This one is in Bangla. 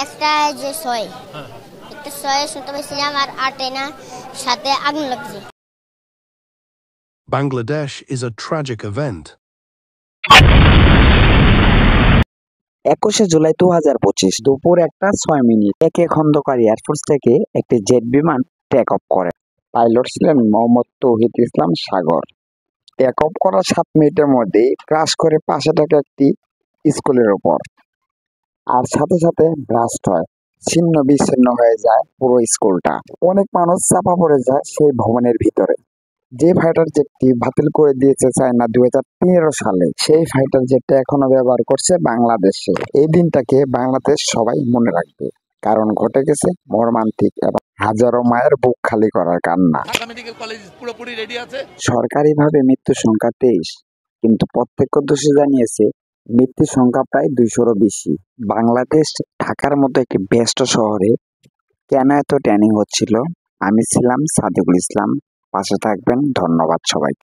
একটা যে ছয়, একটা ছয় শুনতে পাইছিলাম আর আটে না সাথে আগুন লাগছে। Bangladesh is a tragic event. 21শে July 2025 দুপুর 1:06 একে খন্দকার এয়ারফোর্স থেকে একটি জেট বিমান টেক অফ করে। পাইলট ছিলেন মোহাম্মদ তৌহিদ ইসলাম সাগর। টেক অফ করার 7 মিনিটের মধ্যে ক্রাশ করে পাশে থাকা একটি স্কুলের উপর, আর সাথে সাথে ব্লাস্ট হয়। ছিন্ন বিচ্ছিন্ন হয়ে যায় পুরো স্কুলটা। অনেক মানুষ চাপা পড়ে যায় সেই ভবনের ভিতরে। যে ফাইটার জেটটি বাতিল করে দিয়েছে চায়না 2013 সালে, সেই ফাইটার জেটটা এখনো ব্যবহার করছে বাংলাদেশে। এই দিনটাকে বাংলাদেশ সবাই মনে রাখবে, কারণ ঘটে গেছে মর্মান্তিক এবং হাজারো মায়ের বুক খালি করার কান্না। সরকারিভাবে মৃত্যু সংখ্যা 23, কিন্তু প্রত্যক্ষদর্শী জানিয়েছে মৃত্যু সংখ্যা প্রায় 200-রও বেশি। বাংলাদেশ ঢাকার মতো একটি ব্যস্ত শহরে কেন এত ট্রেনিং হচ্ছিল? আমি ছিলাম সাদিকুল ইসলাম। পাশে থাকবেন। ধন্যবাদ সবাই।